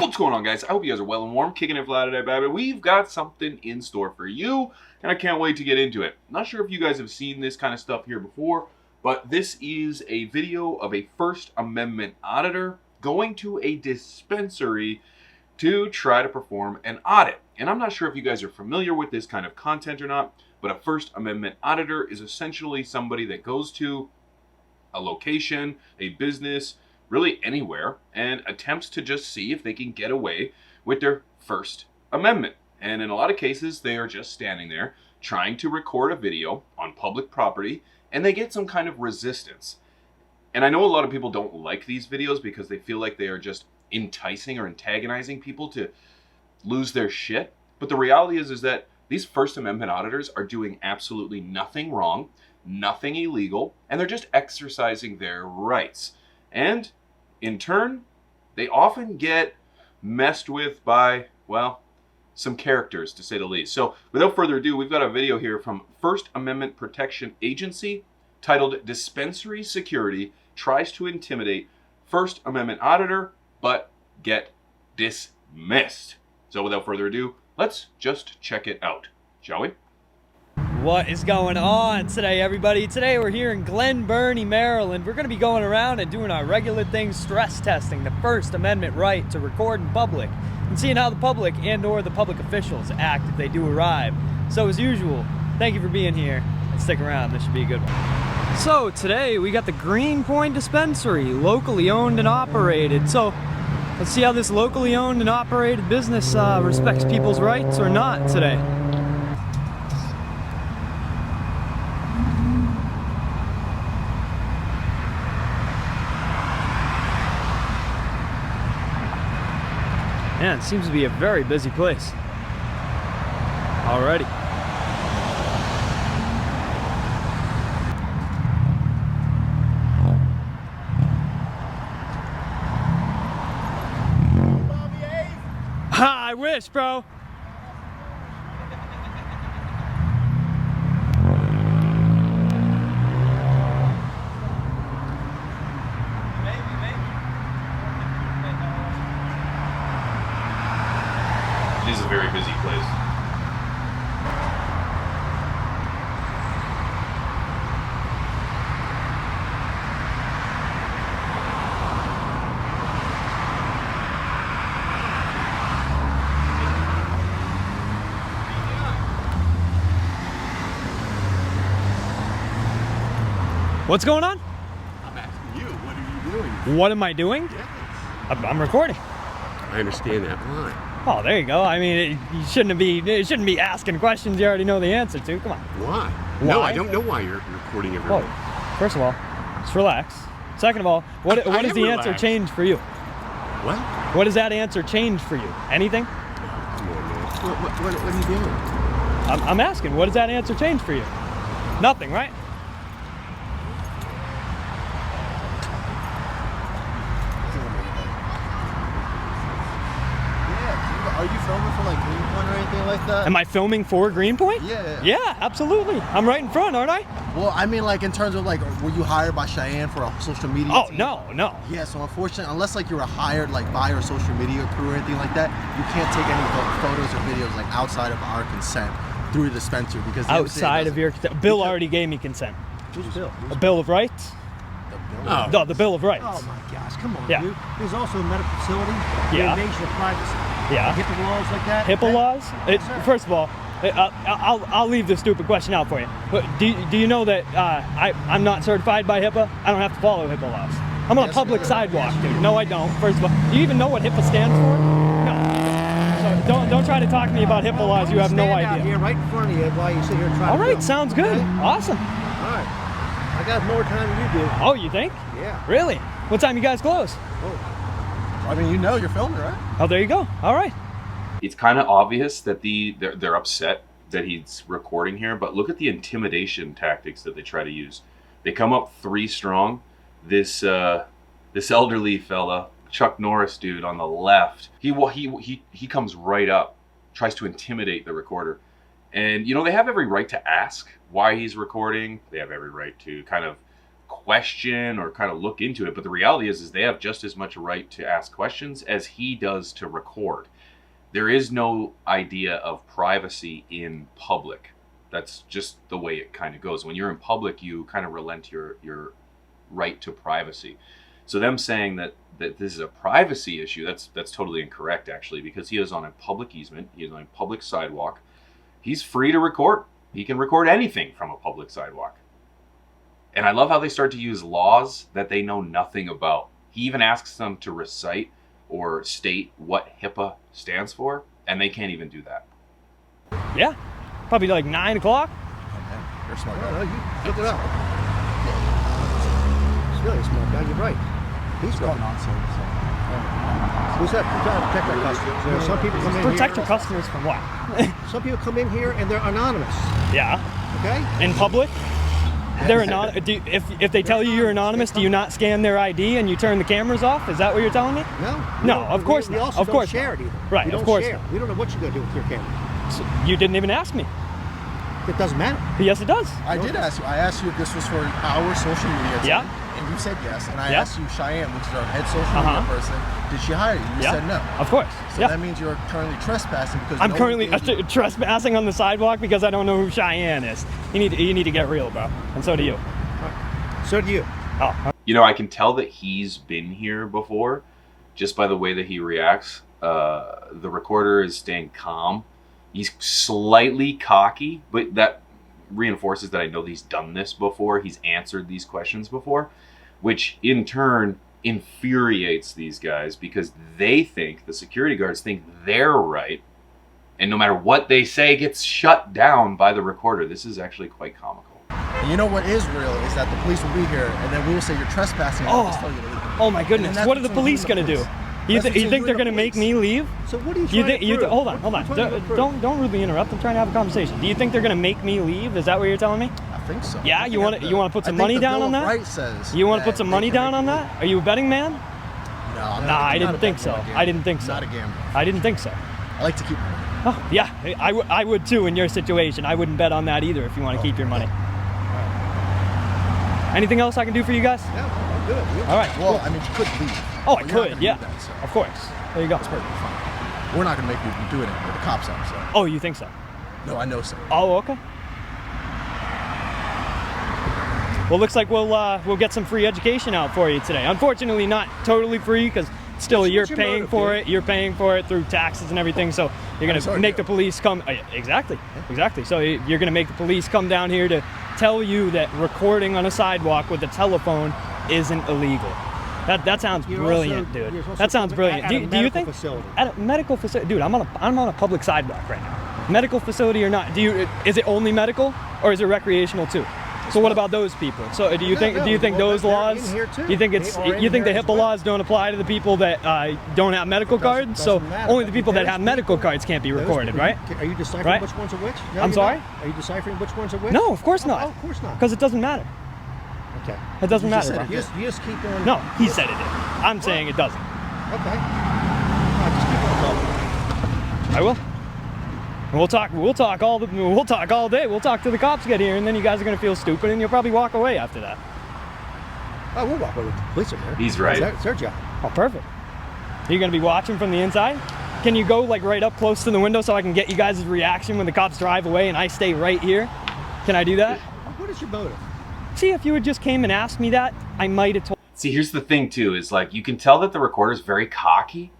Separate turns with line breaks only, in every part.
What's going on, guys? I hope you guys are well and warm, kicking it flat today, baby. We've got something in store for you, and I can't wait to get into it. Not sure if you guys have seen this kind of stuff here before, but this is a video of a First Amendment auditor going to a dispensary to try to perform an audit. And I'm not sure if you guys are familiar with this kind of content or not, but a First Amendment auditor is essentially somebody that goes to a location, a business, really anywhere, and attempts to just see if they can get away with their First Amendment. And in a lot of cases, they are just standing there trying to record a video on public property, and they get some kind of resistance. And I know a lot of people don't like these videos because they feel like they are just enticing or antagonizing people to lose their shit. But the reality is that these First Amendment auditors are doing absolutely nothing wrong, nothing illegal, and they're just exercising their rights. And in turn, they often get messed with by, well, some characters, to say the least. So without further ado, we've got a video here from First Amendment Protection Agency titled Dispensary Security Tries to Intimidate First Amendment Auditor, but get dismissed. So without further ado, let's just check it out, shall we?
What is going on today, everybody? Today we're here in Glen Burnie, Maryland. We're going to be going around and doing our regular thing, stress testing the First Amendment right to record in public and seeing how the public and or the public officials act if they do arrive. So as usual, thank you for being here and stick around. This should be a good one. So today we got the Greenpoint Dispensary, locally owned and operated. So let's see how this locally owned and operated business respects people's rights or not today. Man, it seems to be a very busy place. Alrighty. Ha, I wish, bro.
It is a very busy place.
What's going on?
I'm asking you, what are you doing?
What am I doing?
Yes.
I'm recording.
I understand that line.
Oh, there you go. I mean, you shouldn't be asking questions you already know the answer to. Come on.
Why?
Why?
No, I don't know why you're recording everyone.
Well, first of all, just relax. Second of all, what does the answer change for you?
What?
What does that answer change for you? Anything?
Oh, come on, man. What are you doing?
I'm asking, what does that answer change for you? Nothing, right?
Are you filming for like Greenpoint or anything like that?
Am I filming for Greenpoint?
Yeah.
Yeah, absolutely. I'm right in front, aren't I?
Well, I mean, like in terms of like, were you hired by Cheyenne for a social media
Oh,
team?
no.
Yeah, so unfortunately, unless like you were hired like by our social media crew or anything like that, you can't take any photos or videos like outside of our consent through the dispensary because the
Outside of your consent. Bill already gave me consent.
Who's Bill?
A Bill of Rights?
Oh.
No, the Bill of Rights.
Oh my gosh, come on,
Yeah.
dude. There's also a medical facility,
Yeah.
the invasion of privacy.
Yeah.
HIPAA laws like that.
HIPAA
okay?
laws?
Yes, sir.
First of all, I'll leave this stupid question out for you. But do you know that I'm not certified by HIPAA? I don't have to follow HIPAA laws. I'm on a
Yes,
public
sir.
sidewalk, dude. No, I don't. First of all, do you even know what HIPAA stands for? No. So don't try to talk to me about HIPAA laws. You have no
Stand out
idea.
here right in front of you while you sit here and try
All
to
right,
film,
sounds good.
okay?
Awesome.
All right. I got more time than you do.
Oh, you think?
Yeah.
Really? What time you guys close?
I mean, you know, you're filming, right?
Oh, there you go. All right.
It's kind of obvious that they're upset that he's recording here, but look at the intimidation tactics that they try to use. They come up 3 strong. This elderly fella, Chuck Norris dude on the left, he comes right up, tries to intimidate the recorder. And you know, they have every right to ask why he's recording. They have every right to kind of question or kind of look into it. But the reality is they have just as much a right to ask questions as he does to record. There is no idea of privacy in public. That's just the way it kind of goes. When you're in public, you kind of relent your right to privacy. So them saying that this is a privacy issue, that's totally incorrect, actually, because he is on a public easement. He is on a public sidewalk. He's free to record. He can record anything from a public sidewalk. And I love how they start to use laws that they know nothing about. He even asks them to recite or state what HIPAA stands for, and they can't even do that.
Yeah, probably like 9 o'clock.
Oh, man, you're a smart guy.
No, you look it up. He's really a smart guy. You're right. He's
It's going
right.
on, so.
Who's that? We're trying to protect our customers. There are some people come in
Protect
here.
your customers from what?
Some people come in here and they're anonymous.
Yeah,
Okay?
in public. They're if they tell you you're anonymous, do you not scan their ID and you turn the cameras off? Is that what you're telling me?
No.
No, of course
we
not.
also
Of course
don't share
not.
it either.
Right,
We
of
don't
course
share.
not.
We don't know what you're going to do with your camera.
So you didn't even ask me.
It doesn't matter.
Yes, it does.
I did ask you. I asked you if this was for our social media team.
Yeah.
And you said yes. And I
Yeah.
asked you, Cheyenne, which is our head social media person, did she hire you? You
Yeah.
said no.
Of course.
So
Yeah.
that means you're currently trespassing because
I'm
no
currently
one gave you-
trespassing on the sidewalk because I don't know who Cheyenne is. You need to get real, bro. And so do you.
So do you.
Oh,
You know, I can tell that he's been here before just by the way that he reacts. The recorder is staying calm. He's slightly cocky, but that reinforces that I know that he's done this before. He's answered these questions before, which in turn infuriates these guys because they think, the security guards think they're right, and no matter what they say gets shut down by the recorder. This is actually quite comical.
And you know what is real is that the police will be here and then we will say you're trespassing and
Oh.
I'll just tell you to leave.
oh my
And
goodness.
that's
What are the
between
police
you
gonna
and the
do?
police.
You
That's
think
between
they're
you and
gonna
the
make
police.
me leave?
So what are you
You
trying
think
to prove?
hold on.
What are you trying to prove?
Don't rudely interrupt. I'm trying to have a conversation. Do you think they're gonna make me leave? Is that what you're telling me?
I think so.
Yeah,
I
you
think
wanna put some
I think
money
the
down
Bill
on
of
that?
Rights says
You want to
that
put some
they
money
can
down
make
on
you
that? Are you a betting man?
leave. No, I'm
Nah,
not,
I
I'm
didn't
not a
think
betting
so.
man,
I didn't think so.
Not a gambler.
I didn't think so.
I like to keep money.
Oh, yeah, I would too in your situation. I wouldn't bet on that either if you want to keep your money. Anything else I can do for you guys?
Yeah, I'm good.
All right.
Well, I mean, you could leave.
Oh, I
but you're not
could,
gonna
yeah.
do that, so
Of course. There you go.
That's perfectly fine. We're not going to make you do it anymore. The cops are, so.
Oh, you think so?
No, I know so.
Oh, okay. Well, looks like we'll get some free education out for you today. Unfortunately, not totally free because still you're
What's your
paying
motive,
for
dude?
it. You're paying for it through taxes and everything. So you're gonna
sorry,
make the
Joe.
police come. Exactly. So you're gonna make the police come down here to tell you that recording on a sidewalk with a telephone isn't illegal. That sounds
You're
brilliant,
also-
dude.
you're also
That sounds
coming
brilliant.
at
Do
a
you
medical
think
facility.
at a medical facility, dude? I'm on a public sidewalk right now. Medical facility or not? Is it only medical or is it recreational too? So what about those people? So do you think
well,
those
they're
laws?
in here too.
You think
They are in
you think the
here as
HIPAA
well.
laws don't apply to the people that don't have medical cards? So
doesn't matter.
only the people that
Those
have medical
people-
cards can't be
Those
recorded,
people-
right?
Are you deciphering
Right?
which ones are which? No,
I'm
you're
sorry?
not. Are you deciphering which ones are which?
No, of course
Oh,
not.
oh, of course not.
Because it doesn't matter.
Okay.
It doesn't
You just
matter.
said
Bro.
You just keep on.
No, he said it did. I'm saying it doesn't.
Okay. Just keep on talking.
I will. And we'll talk all day. We'll talk till the cops get here, and then you guys are gonna feel stupid, and you'll probably walk away after that.
Oh, we'll walk away with the police in here.
He's right.
It's their job.
Oh, perfect. Are you gonna be watching from the inside? Can you go like right up close to the window so I can get you guys' reaction when the cops drive away and I stay right here? Can I do that?
What is your motive?
See, if you had just came and asked me that, I might have told.
See, here's the thing too, is like you can tell that the recorder's very cocky.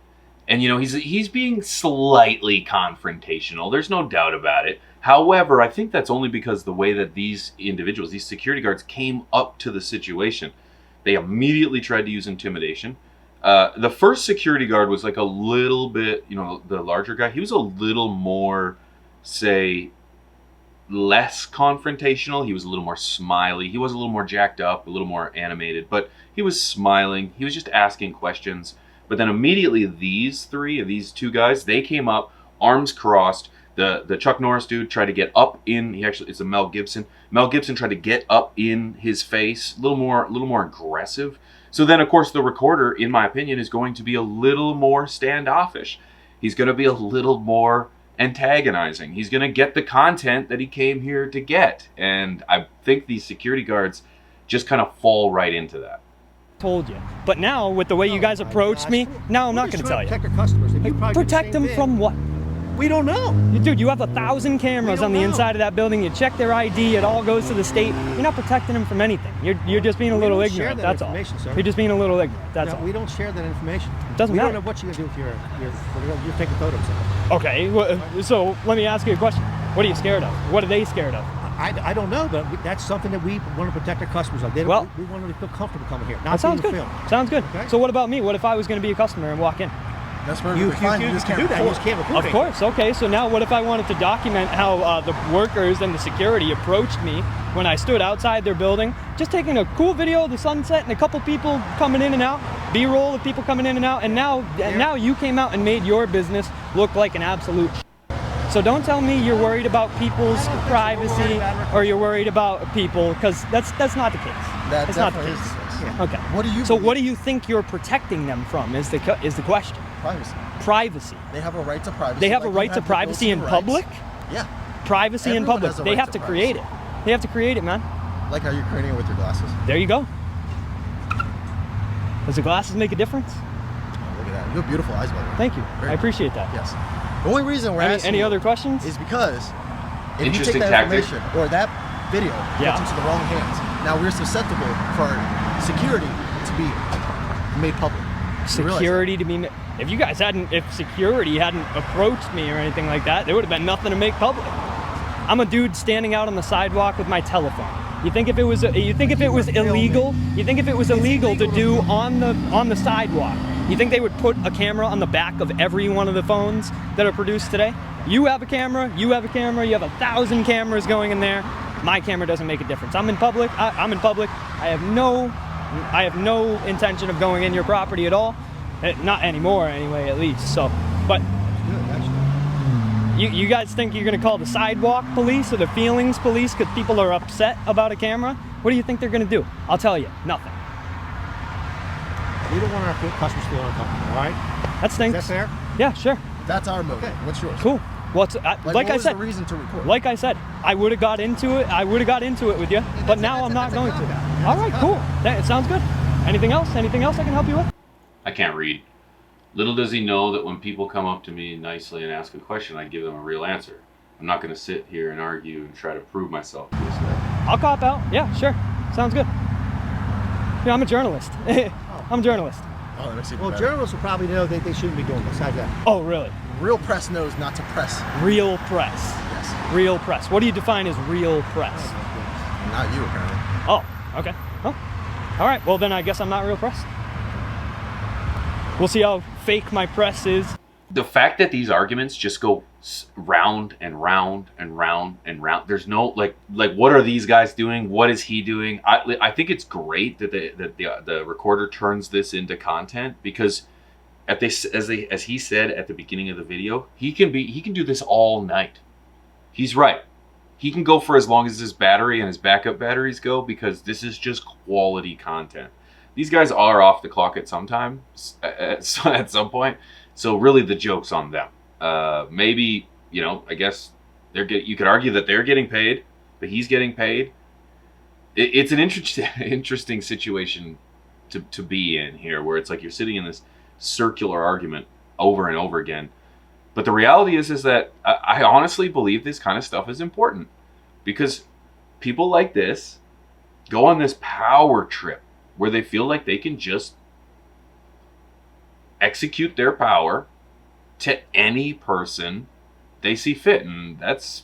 And you know, he's being slightly confrontational. There's no doubt about it. However, I think that's only because the way that these individuals, these security guards, came up to the situation. They immediately tried to use intimidation. The first security guard was like a little bit, you know, the larger guy. He was a little more, say, less confrontational. He was a little more smiley. He was a little more jacked up, a little more animated, but he was smiling. He was just asking questions. But then immediately these two guys, they came up, arms crossed. The Chuck Norris dude tried to get up in, it's a Mel Gibson. Mel Gibson tried to get up in his face, a little more aggressive. So then, of course, the recorder, in my opinion, is going to be a little more standoffish. He's going to be a little more antagonizing. He's going to get the content that he came here to get. And I think these security guards just kind of fall right into that.
Told you. But now, with the way you guys approached me, now I'm not going to tell you.
Protect our customers. And you probably do the
Protect
same
them
thing.
from what?
We don't know.
Dude, you have 1,000 cameras
We
on the
don't know.
inside of that building. You check their ID. It all goes to the state. You're not protecting them from anything. You're just being a
We
little
don't share
ignorant.
that
That's all.
information, sir.
You're just being a little ignorant. That's
No,
all.
we don't share that information.
Doesn't
we
matter.
don't know what you're gonna do with you're taking photos of.
Okay, so let me ask you a question. What are you scared of? What are they scared of?
I don't know, but that's something that we want to protect our customers of.
Well-
We want them to feel comfortable coming here.
That
Not
sounds
being
good.
filmed.
Sounds good.
Okay.
So what about me? What if I was going to be a customer and walk in?
That's
You
perfectly fine. You just
can
can't
do that. You
record.
just can't record
Of
it.
course. Okay. So now what if I wanted to document how the workers and the security approached me when I stood outside their building, just taking a cool video of the sunset and a couple people coming in and out, B-roll of people coming in and out, and now you came out and made your business look like an absolute. So don't tell me you're worried about people's privacy or you're worried about people, because that's not the case.
That
That's not the
definitely
case.
is the case.
Yeah.
Okay.
What do you
So
believe?
what do you think you're protecting them from? Is the question.
Privacy.
Privacy.
They have a right to privacy.
They have a
like you
right to
the
privacy in
built-in rights.
public.
Yeah.
Privacy in
Everyone
public.
has a
They
right
have
to
to create it. They have to create it, man.
Like how you're creating it with your glasses.
There you go. Does the glasses make a difference?
Oh, look at that. You have beautiful eyes, by the way.
Thank you.
Very
I appreciate that.
Yes. The only reason we're asking
Any
you
other questions?
is because if you
Interesting
take that
tactic.
information or that video
Yeah.
gets into the wrong hands, now we're susceptible for security to be made public. You realize
Security to be. If you guys hadn't, if security hadn't approached me or anything like that, there would have been nothing to make public. I'm a dude standing out on the sidewalk with my telephone. You think if it was illegal? You think if it was illegal to do on the sidewalk? You think they would put a camera on the back of every one of the phones that are produced today? You have a camera. You have a camera. You have 1,000 cameras going in there. My camera doesn't make a difference. I'm in public. I'm in public. I have no intention of going in your property at all. Not anymore, anyway. At least. So, but.
Good, actually.
You guys think you're gonna call the sidewalk police or the feelings police because people are upset about a camera? What do you think they're gonna do? I'll tell you, nothing.
We don't want our customers feeling uncomfortable. All right?
That
Is
stinks.
that fair?
Yeah, sure.
That's our motive.
Okay.
What's yours?
Cool. Like
What
I
was
said,
the reason to record?
like I said, I would have got into it. I would have got into it with you, but now I'm not going to. All right, cool. That sounds good. Anything else? Anything else I can help you with?
I can't read. Little does he know that when people come up to me nicely and ask a question, I give them a real answer. I'm not going to sit here and argue and try to prove myself to this guy.
I'll cop out. Yeah, sure. Sounds good. Yeah, I'm a journalist. I'm a journalist.
Oh, that makes it
Well,
better.
journalists will probably know they shouldn't be doing this. How's that?
Oh, really?
Real press knows not to press.
Real press.
Yes.
Real press. What do you define as real press?
Not you, apparently.
Oh, okay. Oh, all right. Well, then I guess I'm not real press. We'll see how fake my press is.
The fact that these arguments just go round and round and round and round. There's no like what are these guys doing? What is he doing? I think it's great that the recorder turns this into content because as he said at the beginning of the video, he can do this all night. He's right. He can go for as long as his battery and his backup batteries go because this is just quality content. These guys are off the clock at some some point. So really the joke's on them. Maybe, I guess you could argue that they're getting paid, but he's getting paid. It's an interesting situation to be in here where it's like you're sitting in this circular argument over and over again. But the reality is that I honestly believe this kind of stuff is important because people like this go on this power trip where they feel like they can just execute their power to any person they see fit, and that's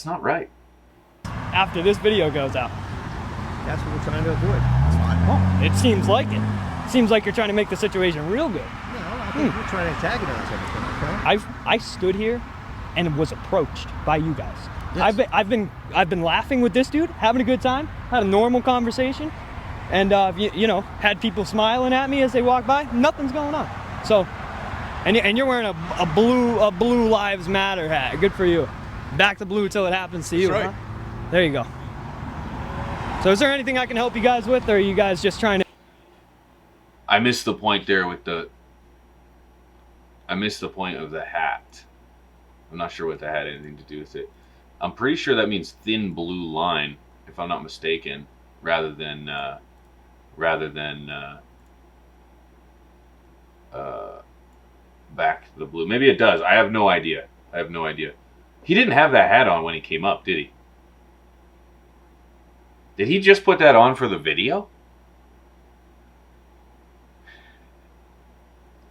not right.
After this video goes out.
That's what we're trying to avoid.
It's fine.
Oh, it seems like it. Seems like you're trying to make the situation real good.
No, I think we're trying to antagonize everything. Okay?
I stood here and was approached by you guys.
Yes.
I've been laughing with this dude, having a good time, had a normal conversation, and had people smiling at me as they walk by. Nothing's going on. So, and you're wearing a blue Lives Matter hat. Good for you. Back to blue till it happens to you.
That's right.
Huh? There you go. So, is there anything I can help you guys with, or are you guys just trying to?
I missed the point there with I missed the point of the hat. I'm not sure what that had anything to do with it. I'm pretty sure that means thin blue line, if I'm not mistaken. rather than back to the blue. Maybe it does. I have no idea. He didn't have that hat on when he came up, did he? Did he just put that on for the video?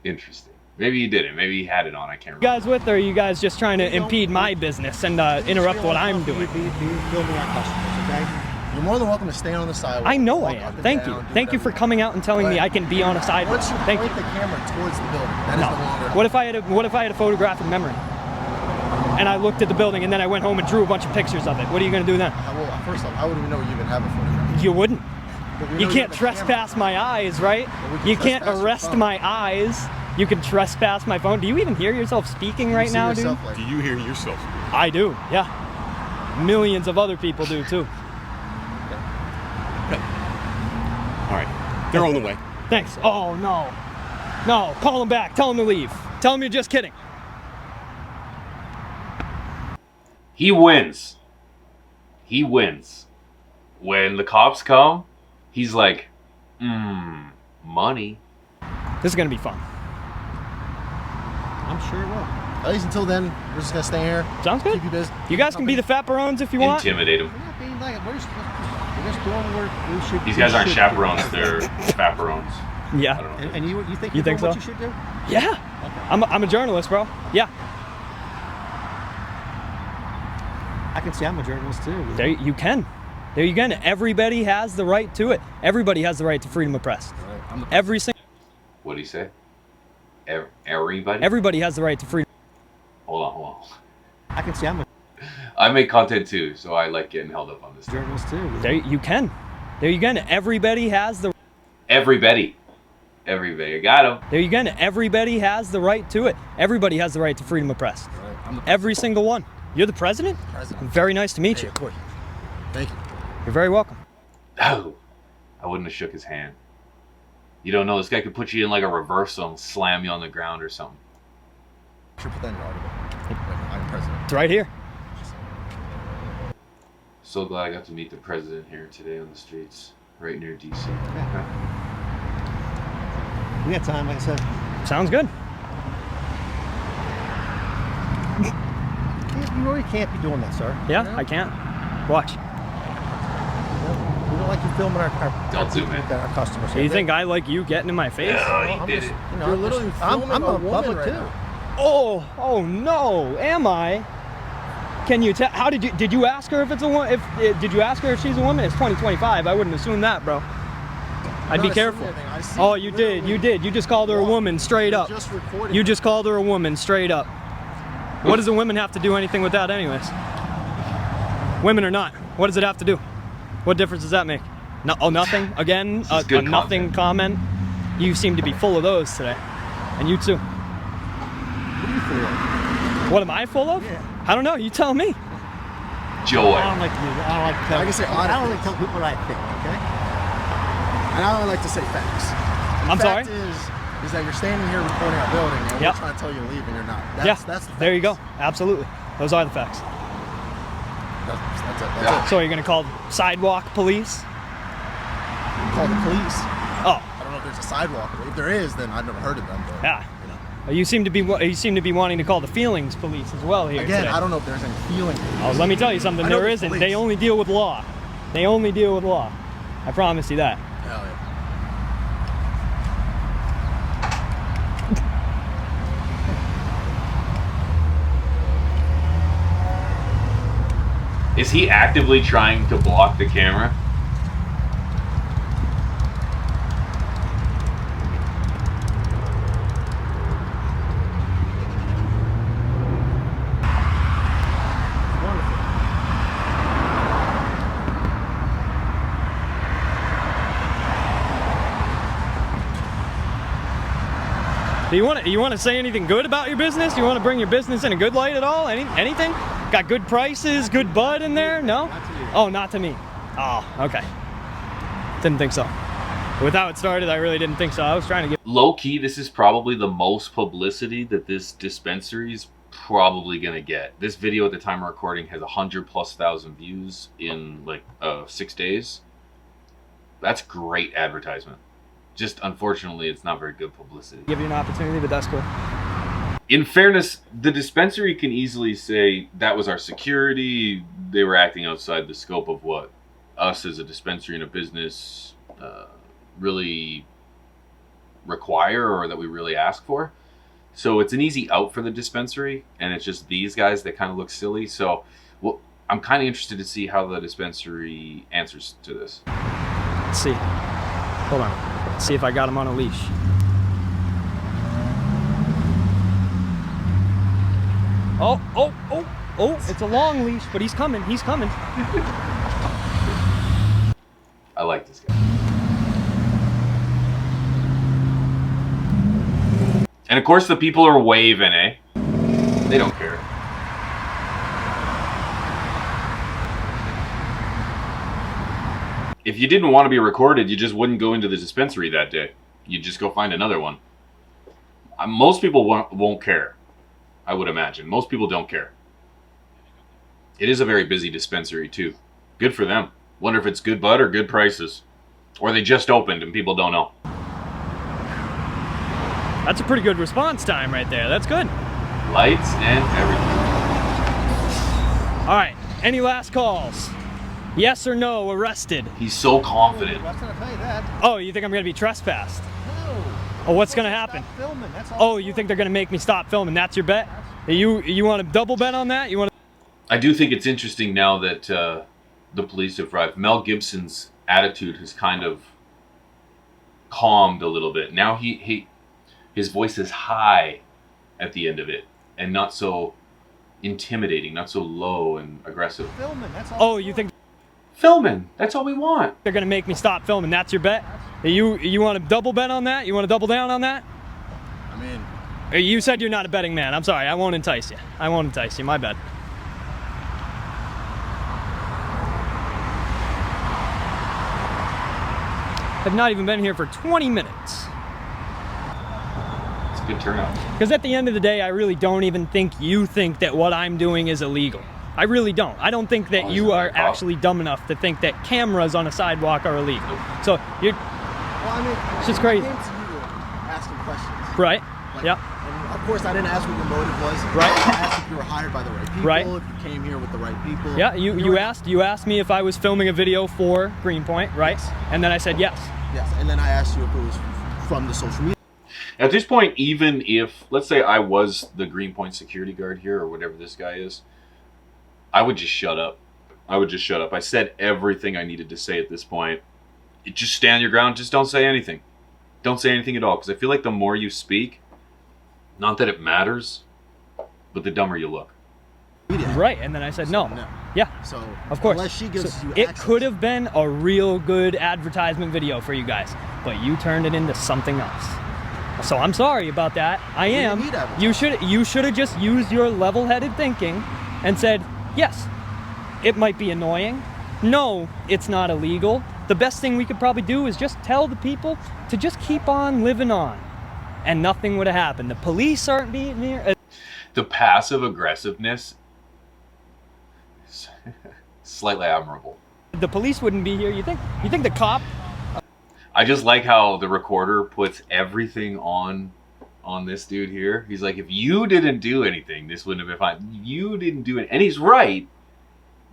Interesting. Maybe he didn't. Maybe he had it on. I can't remember.
You guys with, or are you guys just trying to impede my business and interrupt what I'm doing?
Be filming our customers, okay?
You're more than welcome to stand on the sidewalk.
I know I
walk
am.
up and
Thank
down,
you.
do
Thank you for
whatever.
coming out and telling me I can be on a sidewalk.
Once you
Thank
point
you.
the camera towards the building, that is no longer.
What if I had a photographic memory? And I looked at the building and then I went home and drew a bunch of pictures of it. What are you going to do then?
Well, first off, I wouldn't even know you even have a photograph.
You wouldn't.
But we
You
know
can't
have a
trespass
camera.
my eyes, right?
Well, we can
You can't
trespass your
arrest
phone.
my eyes. You can trespass my phone. Do you even hear yourself speaking right
You see
now, dude?
yourself like-
Do you hear yourself?
I do, yeah. Millions of other people do too.
All right, they're on the way.
Thanks. Oh, no. No, call him back. Tell him to leave. Tell him you're just kidding.
He wins. He wins. When the cops come, he's like, money.
This is going to be fun.
I'm sure it will.
At least until then, we're just gonna stay here.
Sounds good.
Keep you busy.
You guys can be the fapperones if you want.
Intimidate him.
We're not being like, we're just doing what we should.
These
we
guys aren't
should
chaperones,
do.
they're chaperones. I
Yeah.
don't know.
And you think
You
you're
think
doing what
so?
you should do?
Yeah. I'm a journalist, bro. Yeah.
I can say I'm a journalist too.
There you can. There you can. Everybody has the right to it. Everybody has the right to freedom of press.
All right, I'm the
Every single.
What'd he say? Everybody?
Everybody has the right to freedom.
Hold on.
I can say I'm a
I make content too, so I like getting held up on this.
journalist too.
There you can. There you can. Everybody has the.
Everybody. I got him.
There you can. Everybody has the right to it. Everybody has the right to freedom of press.
All right, I'm the
Every single one. You're the president?
president.
Very nice to meet
Hey,
you.
of course. Thank you.
You're very welcome.
Oh, I wouldn't have shook his hand. You don't know, this guy could put you in like a reversal and slam you on the ground or something.
Should put that in your article. Like, I'm president.
It's right here.
So glad I got to meet the president here today on the streets, right near DC.
We got time, like I said.
Sounds good.
You really can't be doing that, sir.
Yeah, I can't. Watch.
We don't like you filming
Don't zoom in.
our customers.
Do you think I like you getting in my face?
Oh,
I'm
he did
just-
it.
you know,
You're
I'm
literally
just- I'm
filming
a
a woman
public
right
too.
now.
Oh no, am I? Can you tell? How did you ask her if it's a woman? Did you ask her if she's a woman? It's 2025. I wouldn't assume that, bro. I'd be
not
careful.
assuming anything. I see
Oh, you did. You
literally
did. You just called her a woman straight
You're
up.
just recording
You
it.
just called her a woman straight up. What does a woman have to do anything with that, anyways? Women or not? What does it have to do? What difference does that make? No, oh, nothing. Again,
is
a
good
nothing comment. You seem to be full of those today, and you too.
What are you for?
What am I full of?
Yeah.
I don't know. You tell me.
Joy.
I don't like to do that. I don't like to tell.
I can say
I don't
audit.
like to tell people what I think. Okay.
And I don't like to say facts.
I'm
the
sorry?
fact is that you're standing here recording our building and
Yep.
we're trying to tell you to leave and you're not.
Yeah.
That's the
There you go.
facts.
Absolutely. Those are the facts.
That's it. That's
Yeah.
it.
So you're gonna call sidewalk police?
Call the police.
Oh,
I don't know if there's a sidewalk. If there is, then I've never heard of them. But,
yeah.
you know.
You seem to be wanting to call the feelings police as well here
Again,
today.
I don't know if there's any feeling.
Oh, let me tell you something.
I know
There
there's
isn't.
police.
They only deal with law. They only deal with law. I promise you that.
Hell yeah.
Is he actively trying to block the camera?
Wonderful.
Do you want to say anything good about your business? Do you want to bring your business in a good light at all? Anything? Got good prices, good bud in there? No?
Not to you.
Oh, not to me. Oh, okay. Didn't think so. With how it started, I really didn't think so. I was trying to get.
Low key, this is probably the most publicity that this dispensary is probably gonna get. This video at the time of recording has 100,000+ views in like 6 days. That's great advertisement. Just unfortunately, it's not very good publicity.
Give you an opportunity, but that's cool.
In fairness, the dispensary can easily say that was our security. They were acting outside the scope of what us as a dispensary and a business really require or that we really ask for. So it's an easy out for the dispensary, and it's just these guys that kind of look silly. So well, I'm kind of interested to see how the dispensary answers to this.
Let's see. Hold on. Let's see if I got him on a leash. Oh, it's a long leash, but he's coming, he's coming.
I like this guy. And of course the people are waving, eh? They don't care. If you didn't want to be recorded, you just wouldn't go into the dispensary that day. You'd just go find another one. Most people won't care, I would imagine. Most people don't care. It is a very busy dispensary too. Good for them. Wonder if it's good bud or good prices. Or they just opened and people don't know.
That's a pretty good response time right there. That's good.
Lights and everything.
All right, any last calls? Yes or no, arrested?
He's so confident.
What's gonna tell you that?
Oh, you think I'm gonna be trespassed?
No.
Oh, what's gonna happen?
Stop filming. That's all.
Oh, you think they're gonna make me stop filming? That's your bet? You want to double bet on that? You want?
I do think it's interesting now that the police have arrived. Mel Gibson's attitude has kind of calmed a little bit. Now his voice is high at the end of it, and not so intimidating, not so low and aggressive.
Filming. That's all.
Oh, you think
Filming. That's all we want.
they're gonna make me stop filming? That's your bet? You want to double bet on that? You want to double down on that?
I mean,
You said you're not a betting man. I'm sorry. I won't entice you. I won't entice you. My bad. I've not even been here for 20 minutes.
It's a good turnout.
Because at the end of the day, I really don't even think you think that what I'm doing is illegal. I really don't. I don't think that you are actually dumb enough to think that cameras on a sidewalk are illegal. So you're,
well, I mean,
It's just crazy.
I came to you asking questions.
right?
Like,
Yep.
And of course, I didn't ask what your motive was.
Right.
I asked if you were hired by the right people.
Right.
If you came here with the right people.
Yeah, you asked me if I was filming a video for Greenpoint, right?
Yes.
And then I said yes.
Yes. And then I asked you if it was from the social media.
At this point, even if, let's say I was the Greenpoint security guard here or whatever this guy is, I would just shut up. I would just shut up. I said everything I needed to say at this point. Just stand your ground. Just don't say anything. Don't say anything at all. Because I feel like the more you speak, not that it matters, but the dumber you look.
Right, and then I said no.
No.
Yeah,
So
of course.
unless she gives
So
you
it
access.
could have been a real good advertisement video for you guys, but you turned it into something else. So I'm sorry about that. I am.
didn't need
You should have just used your level-headed thinking and said, yes, it might be annoying. No, it's not illegal. The best thing we could probably do is just tell the people to just keep on living on, and nothing would have happened. The police aren't being here.
The passive aggressiveness is slightly admirable.
The police wouldn't be here. You think the cop?
I just like how the recorder puts everything on this dude here. He's like, if you didn't do anything, this wouldn't have been fine. You didn't do it. And he's right.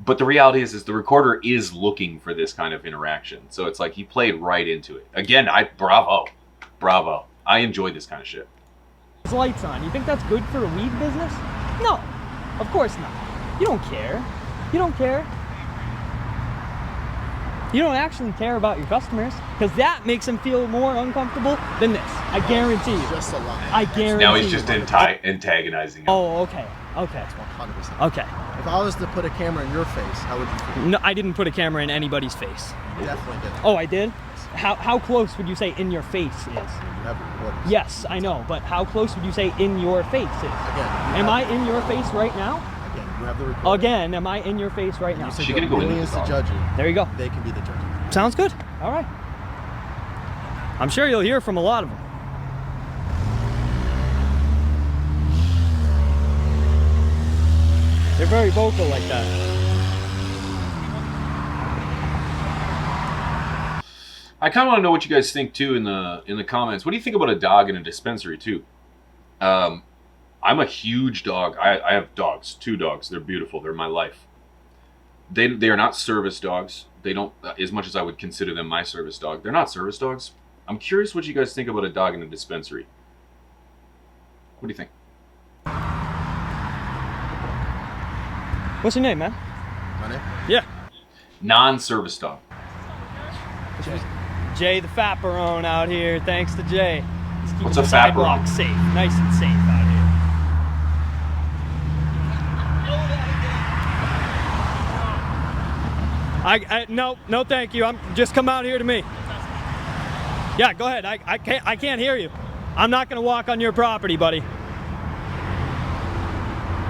But the reality is the recorder is looking for this kind of interaction. So it's like he played right into it. Again, bravo. I enjoy this kind of shit.
His lights on. You think that's good for a weed business? No, of course not. You don't care. You don't care. You don't actually care about your customers, because that makes them feel more uncomfortable than this. I guarantee you.
Just a lie.
I guarantee
Now he's
you.
just antagonizing him.
Oh, okay. Okay.
100%.
Okay.
If I was to put a camera in your face, how would you feel?
No, I didn't put a camera in anybody's face.
You definitely did.
Oh, I did? How close would you say in your face is?
You have recorders.
Yes, I know, but how close would you say in your face is?
Again.
Am I in your face right now?
Again, you have the recorders.
Again, am I in your face right now?
You said
She
you
gonna
have
go into
millions
the
to
dog.
judge you.
There you go.
They can be the judges.
Sounds good. All right. I'm sure you'll hear from a lot of them. They're very vocal like that.
I kind of want to know what you guys think too in the comments. What do you think about a dog in a dispensary too? I'm a huge dog. I have dogs, 2 dogs. They're beautiful. They're my life. They are not service dogs. They don't, as much as I would consider them my service dog. They're not service dogs. I'm curious what you guys think about a dog in a dispensary. What do you think?
What's your name, man?
My name?
Yeah.
Non-service dog.
Jay the Fapperone out here. Thanks to Jay. He's keeping
What's a
the
Fapperone?
sidewalk safe, nice and safe out here. No, thank you. I'm just come out here to me. Yeah, go ahead. I can't hear you. I'm not gonna walk on your property, buddy.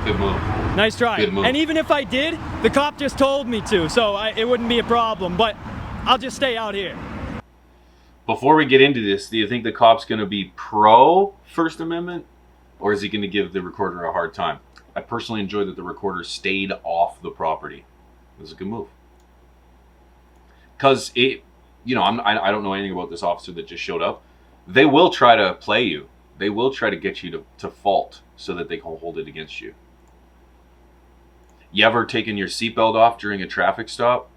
Good move.
Nice try.
Good move.
And even if I did, the cop just told me to, so it wouldn't be a problem. But I'll just stay out here.
Before we get into this, do you think the cop's going to be pro First Amendment, or is he going to give the recorder a hard time? I personally enjoy that the recorder stayed off the property. It was a good move. Because I don't know anything about this officer that just showed up. They will try to play you. They will try to get you to fault so that they can hold it against you. You ever taken your seatbelt off during a traffic stop,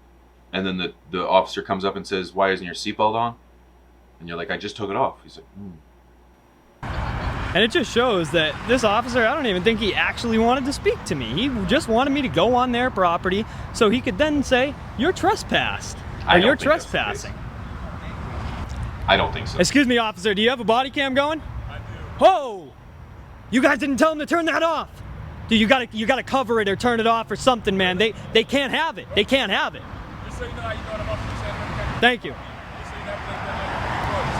and then the officer comes up and says, "Why isn't your seatbelt on?" And you're like, "I just took it off." He's like,
And it just shows that this officer, I don't even think he actually wanted to speak to me. He just wanted me to go on their property so he could then say, "You're trespassed."
I
Or
don't
"You're
think that's the case.
trespassing."
I don't think so.
Excuse me, officer, do you have a body cam going? I do. Whoa! You guys didn't tell him to turn that off. Dude, you gotta cover it or turn it off or something, man. They can't have it. They can't have it.
Just so you know how you know what I'm up to.
Thank you.
Just so you know everything's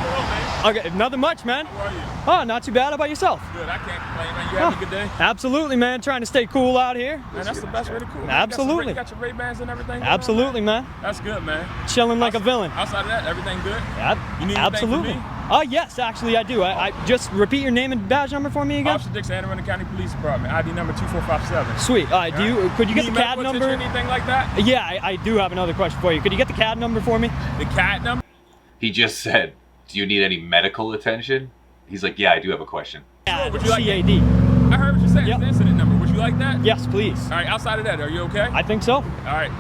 going on.
Okay, nothing much, man.
How are you?
Oh, not too bad. How about yourself?
Good. I can't complain, man. You having a good day?
Absolutely, man. Trying to stay cool out here.
Man, that's the best way to cool.
Absolutely.
You got your Ray-Bans and everything? going on,
Absolutely, man.
That's good, man.
Chilling like a villain.
Outside of that, everything good? You need anything
Absolutely.
from me?
Oh, yes, actually, I do. I just repeat your name and badge number for me again.
Officer Dixon, Anne Arundel County Police Department, ID number 2457.
Sweet. Could you get the
Need
CAD
medical
number?
attention or anything like that?
Yeah, I do have another question for you. Could you get the CAD number for me?
The CAD number?
He just said, "Do you need any medical attention?" He's like, "Yeah, I do have a question."
CAD,
would you like
CAD.
I heard what you said.
Yep.
It's the incident number. Would you like that?
Yes, please.
All right, outside of that, are you okay?
I think so.
All right.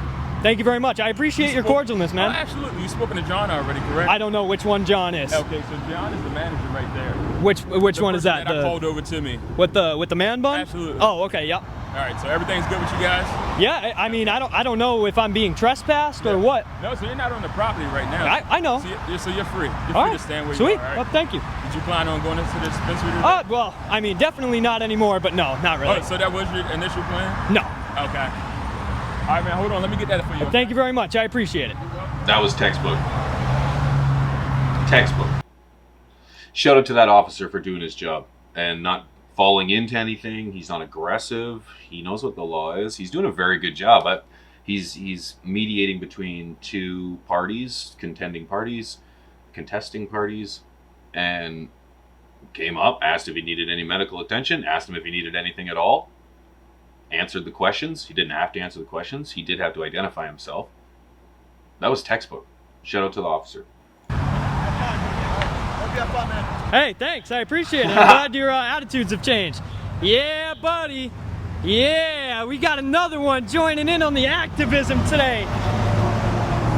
Thank you very much. I appreciate your cordialness,
Oh,
man.
absolutely. You've spoken to John already, correct?
I don't know which one John is.
Okay, so John is the manager right there.
Which
The
one is
person
that?
I called over to me.
With the man bun?
Absolutely.
Oh, okay, yeah.
All right, so everything's good with you guys?
Yeah, I mean, I don't know if I'm being trespassed or what.
No, so you're not on the property right now.
I know.
So you're free. You're
All
free
right.
to stand where
Sweet.
you are. All
Well,
right?
thank you.
Did you plan on going into the dispensary today?
Well, I mean, definitely not anymore, but no, not really.
Oh, so that was your initial plan?
No.
Okay. All right, man, hold on. Let me get that for you.
Thank you very much. I appreciate it.
That was textbook. Textbook. Shout out to that officer for doing his job and not falling into anything. He's not aggressive. He knows what the law is. He's doing a very good job. He's mediating between 2 parties, contesting parties, and came up, asked if he needed any medical attention, asked him if he needed anything at all, answered the questions. He didn't have to answer the questions. He did have to identify himself. That was textbook. Shout out to the officer.
Hey, thanks. I appreciate it. I'm glad your attitudes have changed. Yeah, buddy. Yeah, we got another one joining in on the activism today.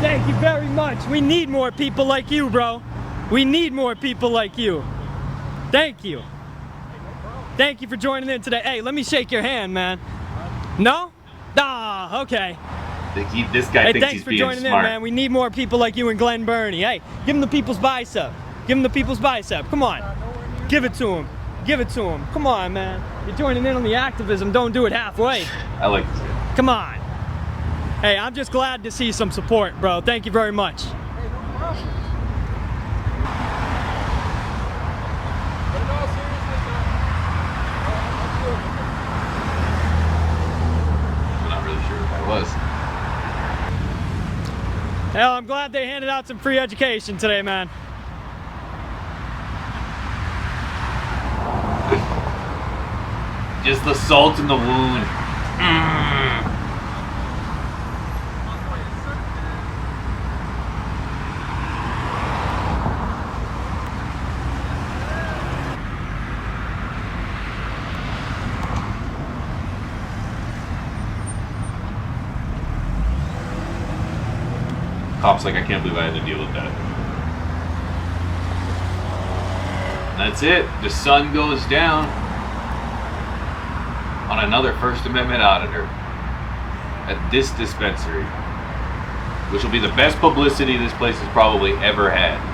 Thank you very much. We need more people like you, bro. We need more people like you. Thank you. Thank you for joining in today. Hey, let me shake your hand, man. No? Ah, okay.
This guy
Hey,
thinks
thanks
he's
for
being
joining
smart.
in, man. We need more people like you in Glen Burnie. Hey, give him the people's bicep. Give him the people's bicep. Come on. Give it to him. Give it to him. Come on, man. You're joining in on the activism. Don't do it halfway.
I like this.
Come on. Hey, I'm just glad to see some support, bro. Thank you very much.
I'm not really sure if I was.
Hell, I'm glad they handed out some free education today, man.
Just the salt in the wound. Cop's like, I can't believe I had to deal with that. That's it. The sun goes down on another First Amendment auditor at this dispensary, which will be the best publicity this place has probably ever had.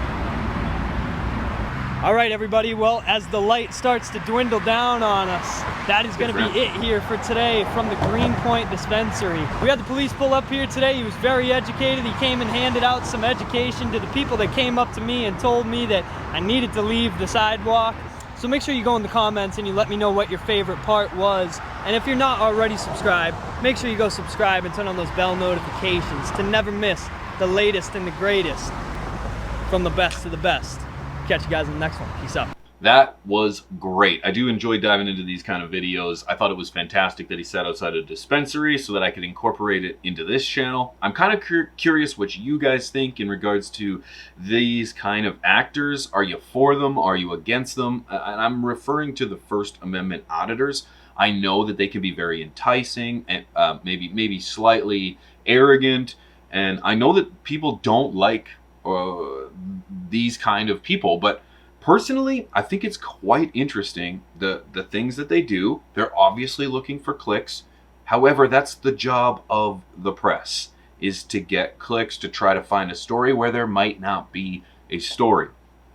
All right, everybody. Well, as the light starts to dwindle down on us, that is going to be it here for today from the Greenpoint Dispensary. We had the police pull up here today. He was very educated. He came and handed out some education to the people that came up to me and told me that I needed to leave the sidewalk. So make sure you go in the comments and you let me know what your favorite part was. And if you're not already subscribed, make sure you go subscribe and turn on those bell notifications to never miss the latest and the greatest from the best to the best. Catch you guys in the next one. Peace out.
That was great. I do enjoy diving into these kind of videos. I thought it was fantastic that he sat outside a dispensary so that I could incorporate it into this channel. I'm kind of curious what you guys think in regards to these kind of actors. Are you for them? Are you against them? And I'm referring to the First Amendment auditors. I know that they can be very enticing and maybe slightly arrogant. And I know that people don't like these kind of people, but personally, I think it's quite interesting, the things that they do. They're obviously looking for clicks. However, that's the job of the press, is to get clicks, to try to find a story where there might not be a story.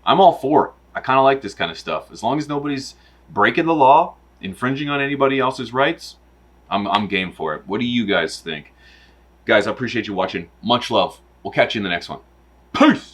I'm all for it. I kind of like this kind of stuff. As long as nobody's breaking the law, infringing on anybody else's rights, I'm game for it. What do you guys think? Guys, I appreciate you watching. Much love. We'll catch you in the next one. Peace!